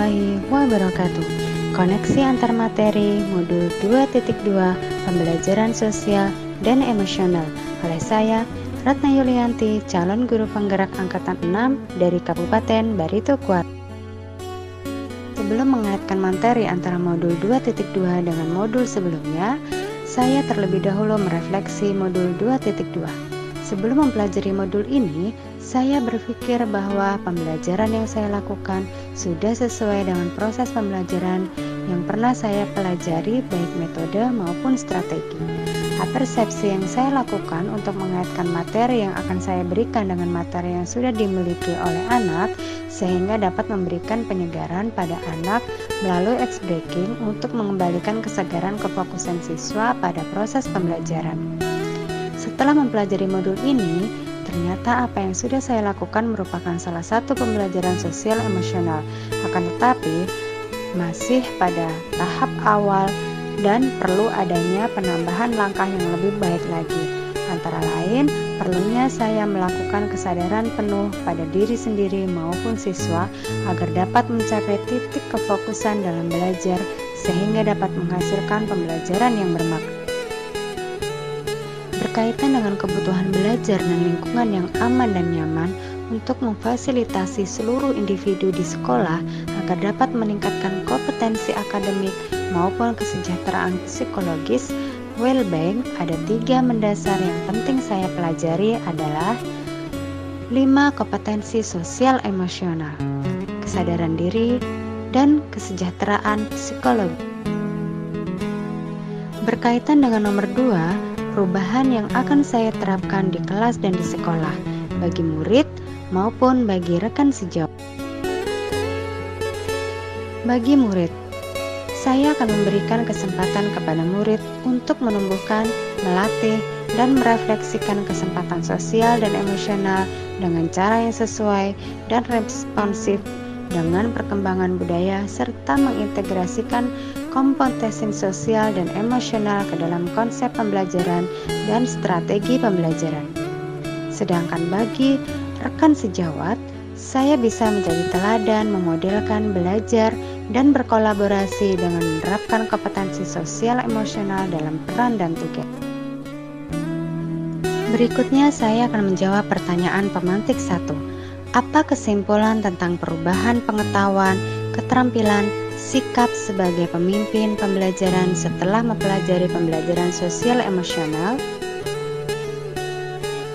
warahmatullahi wabarakatuh. Koneksi antar materi modul 2.2 Pembelajaran Sosial dan Emosional oleh saya, Ratna Yulianti, calon guru penggerak angkatan 6 dari Kabupaten Barito Kuala. Sebelum mengaitkan materi antara modul 2.2 dengan modul sebelumnya, saya terlebih dahulu merefleksi modul 2.2. Sebelum mempelajari modul ini, saya berpikir bahwa pembelajaran yang saya lakukan sudah sesuai dengan proses pembelajaran yang pernah saya pelajari, baik metode maupun strategi. Persepsi yang saya lakukan untuk mengaitkan materi yang akan saya berikan dengan materi yang sudah dimiliki oleh anak, sehingga dapat memberikan penyegaran pada anak melalui ice breaking untuk mengembalikan kesegaran kefokusan siswa pada proses pembelajaran. Setelah mempelajari modul ini, ternyata apa yang sudah saya lakukan merupakan salah satu pembelajaran sosial emosional, akan tetapi masih pada tahap awal dan perlu adanya penambahan langkah yang lebih baik lagi. Antara lain, perlunya saya melakukan kesadaran penuh pada diri sendiri maupun siswa agar dapat mencapai titik kefokusan dalam belajar sehingga dapat menghasilkan pembelajaran yang bermakna. Berkaitan dengan kebutuhan belajar dan lingkungan yang aman dan nyaman untuk memfasilitasi seluruh individu di sekolah agar dapat meningkatkan kompetensi akademik maupun kesejahteraan psikologis, well-being, ada 3 mendasar yang penting saya pelajari adalah 5 kompetensi sosial emosional, kesadaran diri, dan kesejahteraan psikologi. Berkaitan dengan nomor 2, perubahan yang akan saya terapkan di kelas dan di sekolah, bagi murid maupun bagi rekan sejawat. Bagi murid, saya akan memberikan kesempatan kepada murid untuk menumbuhkan, melatih, dan merefleksikan kesempatan sosial dan emosional dengan cara yang sesuai dan responsif dengan perkembangan budaya serta mengintegrasikan kompetensi sosial dan emosional ke dalam konsep pembelajaran dan strategi pembelajaran. Sedangkan bagi rekan sejawat, saya bisa menjadi teladan memodelkan belajar dan berkolaborasi dengan menerapkan kompetensi sosial emosional dalam peran dan tugas. Berikutnya saya akan menjawab pertanyaan pemantik 1. Apa kesimpulan tentang perubahan pengetahuan, keterampilan, sikap sebagai pemimpin pembelajaran setelah mempelajari pembelajaran sosial emosional?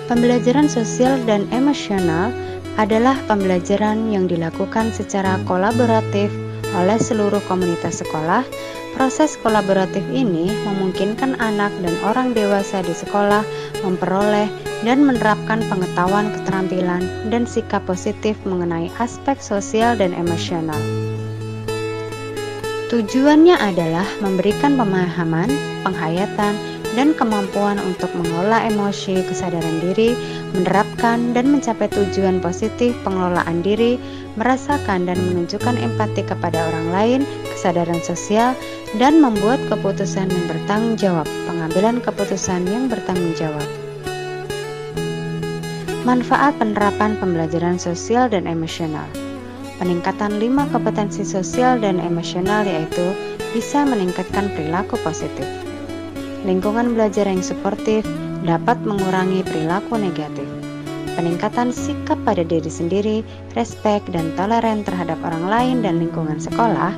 Pembelajaran sosial dan emosional adalah pembelajaran yang dilakukan secara kolaboratif oleh seluruh komunitas sekolah. Proses kolaboratif ini memungkinkan anak dan orang dewasa di sekolah memperoleh dan menerapkan pengetahuan, keterampilan, dan sikap positif mengenai aspek sosial dan emosional. Tujuannya adalah memberikan pemahaman, penghayatan, dan kemampuan untuk mengelola emosi, kesadaran diri, menerapkan dan mencapai tujuan positif pengelolaan diri, merasakan dan menunjukkan empati kepada orang lain, kesadaran sosial, dan membuat keputusan yang bertanggung jawab, pengambilan keputusan yang bertanggung jawab. Manfaat penerapan pembelajaran sosial dan emosional. Peningkatan 5 kompetensi sosial dan emosional yaitu bisa meningkatkan perilaku positif. Lingkungan belajar yang suportif dapat mengurangi perilaku negatif. Peningkatan sikap pada diri sendiri, respek dan toleran terhadap orang lain dan lingkungan sekolah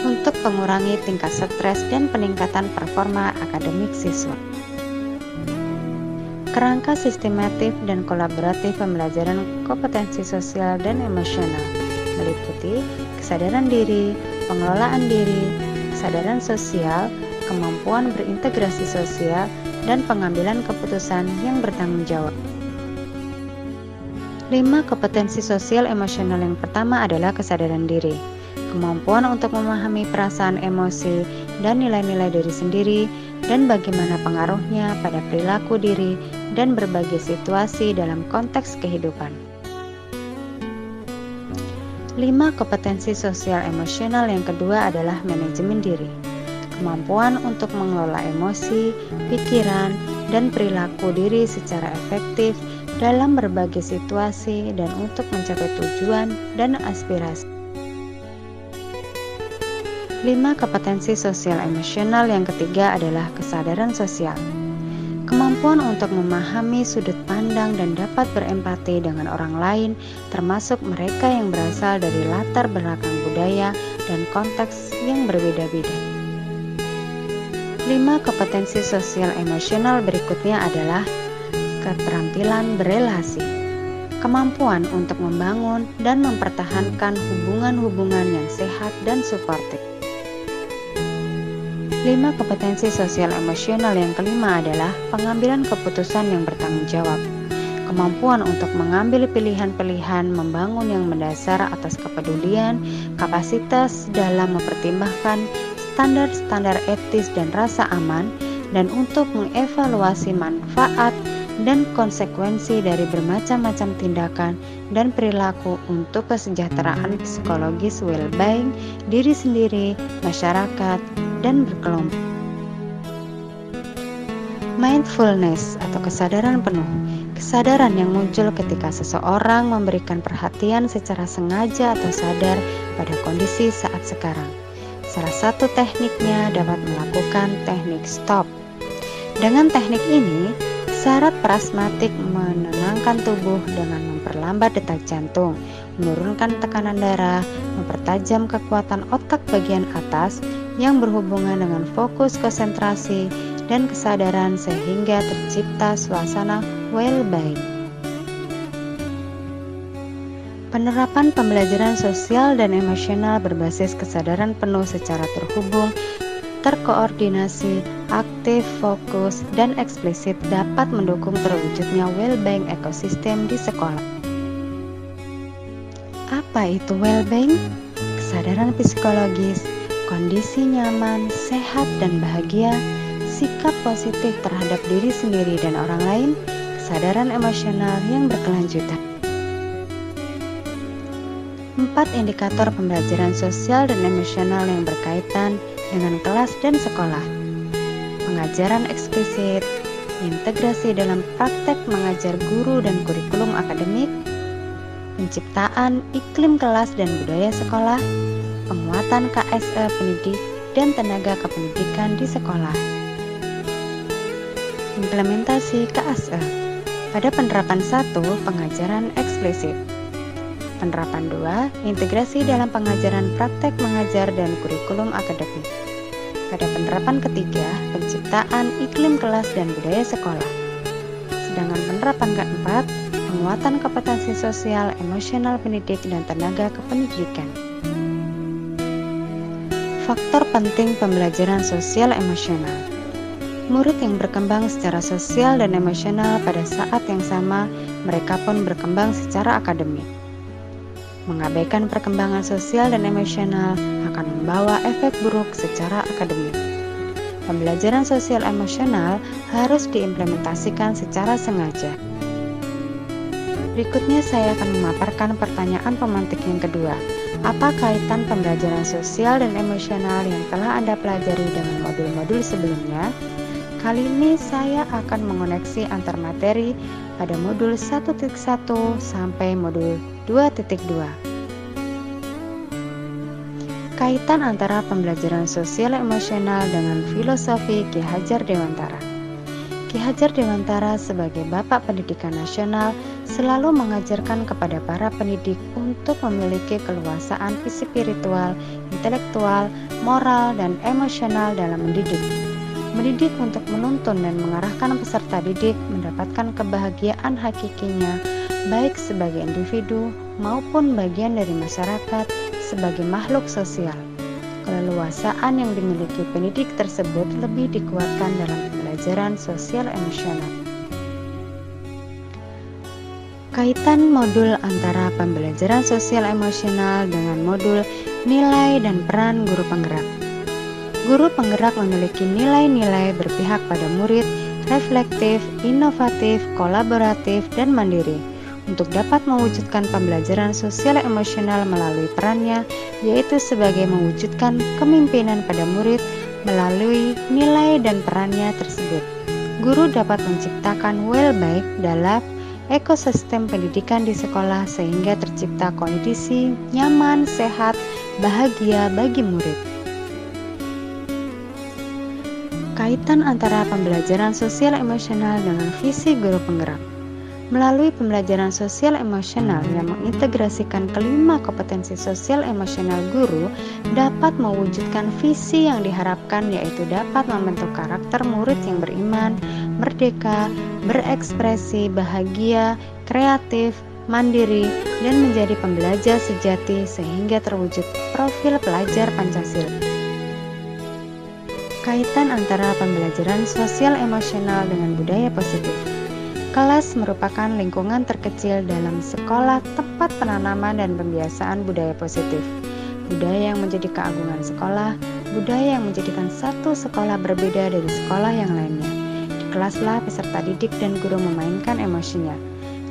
untuk mengurangi tingkat stres dan peningkatan performa akademik siswa. Kerangka sistematif dan kolaboratif pembelajaran kompetensi sosial dan emosional meliputi kesadaran diri, pengelolaan diri, kesadaran sosial, kemampuan berintegrasi sosial, dan pengambilan keputusan yang bertanggung jawab. 5 kompetensi sosial emosional yang pertama adalah kesadaran diri, kemampuan untuk memahami perasaan, emosi, dan nilai-nilai diri sendiri, dan bagaimana pengaruhnya pada perilaku diri dan berbagai situasi dalam konteks kehidupan. 5 kompetensi sosial emosional yang kedua adalah manajemen diri, kemampuan untuk mengelola emosi, pikiran, dan perilaku diri secara efektif dalam berbagai situasi dan untuk mencapai tujuan dan aspirasi. 5 kompetensi sosial emosional yang ketiga adalah kesadaran sosial. Kemampuan untuk memahami sudut pandang dan dapat berempati dengan orang lain, termasuk mereka yang berasal dari latar belakang budaya dan konteks yang berbeda-beda. 5 kompetensi sosial emosional berikutnya adalah keterampilan berelasi, kemampuan untuk membangun dan mempertahankan hubungan-hubungan yang sehat dan suportif. 5 kompetensi sosial emosional yang kelima adalah pengambilan keputusan yang bertanggung jawab, kemampuan untuk mengambil pilihan-pilihan membangun yang mendasar atas kepedulian, kapasitas dalam mempertimbangkan standar-standar etis dan rasa aman, dan untuk mengevaluasi manfaat dan konsekuensi dari bermacam-macam tindakan dan perilaku untuk kesejahteraan psikologis well-being diri sendiri, masyarakat, dan berkelompok. Mindfulness atau kesadaran penuh, kesadaran yang muncul ketika seseorang memberikan perhatian secara sengaja atau sadar pada kondisi saat sekarang. Salah satu tekniknya dapat melakukan teknik stop. Dengan teknik ini, syarat prasmatik menenangkan tubuh dengan memperlambat detak jantung, menurunkan tekanan darah, mempertajam kekuatan otak bagian atas yang berhubungan dengan fokus konsentrasi dan kesadaran sehingga tercipta suasana well-being. Penerapan pembelajaran sosial dan emosional berbasis kesadaran penuh secara terhubung, terkoordinasi, aktif, fokus, dan eksplisit dapat mendukung terwujudnya well-being ekosistem di sekolah. Apa itu well-being? Kesadaran psikologis, kondisi nyaman, sehat, dan bahagia, sikap positif terhadap diri sendiri dan orang lain, kesadaran emosional yang berkelanjutan. 4 indikator pembelajaran sosial dan emosional yang berkaitan dengan kelas dan sekolah. Pengajaran eksplisit, integrasi dalam praktek mengajar guru dan kurikulum akademik, penciptaan iklim kelas dan budaya sekolah, penguatan KSE pendidik dan tenaga kependidikan di sekolah. Implementasi KSE. Pada penerapan 1, pengajaran eksplisit. Penerapan 2, integrasi dalam pengajaran praktek mengajar dan kurikulum akademik. Pada penerapan ketiga, penciptaan iklim kelas dan budaya sekolah. Sedangkan penerapan keempat, penguatan kompetensi sosial, emosional pendidik dan tenaga kependidikan. Faktor penting pembelajaran sosial emosional. Murid yang berkembang secara sosial dan emosional pada saat yang sama, mereka pun berkembang secara akademik. Mengabaikan perkembangan sosial dan emosional akan membawa efek buruk secara akademik. Pembelajaran sosial emosional harus diimplementasikan secara sengaja. Berikutnya saya akan memaparkan pertanyaan pemantik yang kedua. Apa kaitan pembelajaran sosial dan emosional yang telah Anda pelajari dengan modul-modul sebelumnya? Kali ini saya akan mengoneksi antar materi pada modul 1.1 sampai modul 2.2. Kaitan antara pembelajaran sosial emosional dengan filosofi Ki Hajar Dewantara. Ki Hajar Dewantara sebagai Bapak Pendidikan Nasional selalu mengajarkan kepada para pendidik untuk memiliki keluasaan spiritual, intelektual, moral, dan emosional dalam mendidik. Mendidik untuk menuntun dan mengarahkan peserta didik mendapatkan kebahagiaan hakikinya, baik sebagai individu maupun bagian dari masyarakat sebagai makhluk sosial. Keleluasaan yang dimiliki pendidik tersebut lebih dikuatkan dalam pembelajaran sosial emosional. Kaitan modul antara pembelajaran sosial emosional dengan modul nilai dan peran guru penggerak. Guru penggerak memiliki nilai-nilai berpihak pada murid, reflektif, inovatif, kolaboratif, dan mandiri. Untuk dapat mewujudkan pembelajaran sosial emosional melalui perannya, yaitu sebagai mewujudkan kepemimpinan pada murid melalui nilai dan perannya tersebut. Guru dapat menciptakan well-being dalam ekosistem pendidikan di sekolah sehingga tercipta kondisi nyaman, sehat, bahagia bagi murid. Kaitan antara pembelajaran sosial emosional dengan visi guru penggerak. Melalui pembelajaran sosial emosional yang mengintegrasikan kelima kompetensi sosial emosional, guru dapat mewujudkan visi yang diharapkan, yaitu dapat membentuk karakter murid yang beriman, merdeka, berekspresi, bahagia, kreatif, mandiri, dan menjadi pembelajar sejati sehingga terwujud profil pelajar Pancasila. Kaitan antara pembelajaran sosial emosional dengan budaya positif. Kelas merupakan lingkungan terkecil dalam sekolah, tempat penanaman dan pembiasaan budaya positif. Budaya yang menjadi keagungan sekolah, budaya yang menjadikan satu sekolah berbeda dari sekolah yang lainnya. Di kelaslah peserta didik dan guru memainkan emosinya.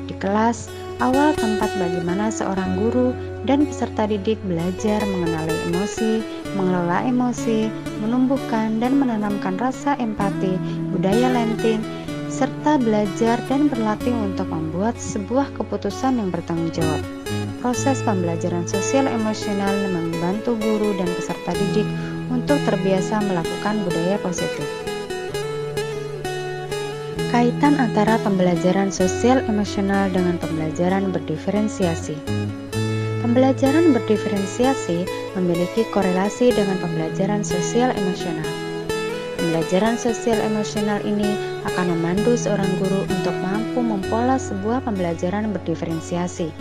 Di kelas, awal tempat bagaimana seorang guru dan peserta didik belajar mengenali emosi, mengelola emosi, menumbuhkan dan menanamkan rasa empati, budaya lenting, serta belajar dan berlatih untuk membuat sebuah keputusan yang bertanggung jawab. Proses pembelajaran sosial emosional membantu guru dan peserta didik untuk terbiasa melakukan budaya positif. Kaitan antara pembelajaran sosial emosional dengan pembelajaran berdiferensiasi. Pembelajaran berdiferensiasi memiliki korelasi dengan pembelajaran sosial emosional. Pembelajaran sosial emosional ini akan memandu seorang guru untuk mampu mempola sebuah pembelajaran berdiferensiasi.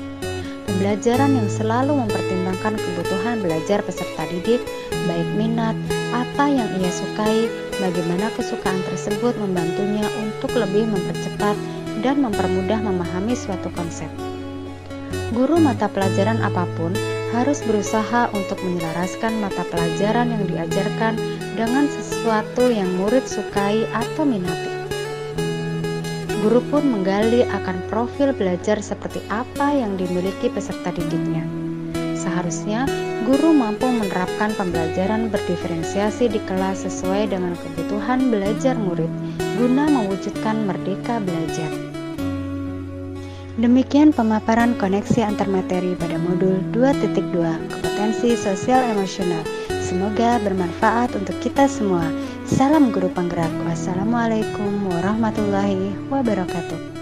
Pembelajaran yang selalu mempertimbangkan kebutuhan belajar peserta didik, baik minat, apa yang ia sukai, bagaimana kesukaan tersebut membantunya untuk lebih mempercepat dan mempermudah memahami suatu konsep. Guru mata pelajaran apapun harus berusaha untuk menyelaraskan mata pelajaran yang diajarkan dengan sesuatu yang murid sukai atau minati. Guru pun menggali akan profil belajar seperti apa yang dimiliki peserta didiknya. Seharusnya guru mampu menerapkan pembelajaran berdiferensiasi di kelas sesuai dengan kebutuhan belajar murid guna mewujudkan merdeka belajar. Demikian pemaparan koneksi antar materi pada modul 2.2 kompetensi sosial emosional. Semoga bermanfaat untuk kita semua. Salam guru penggerak. Wassalamualaikum warahmatullahi wabarakatuh.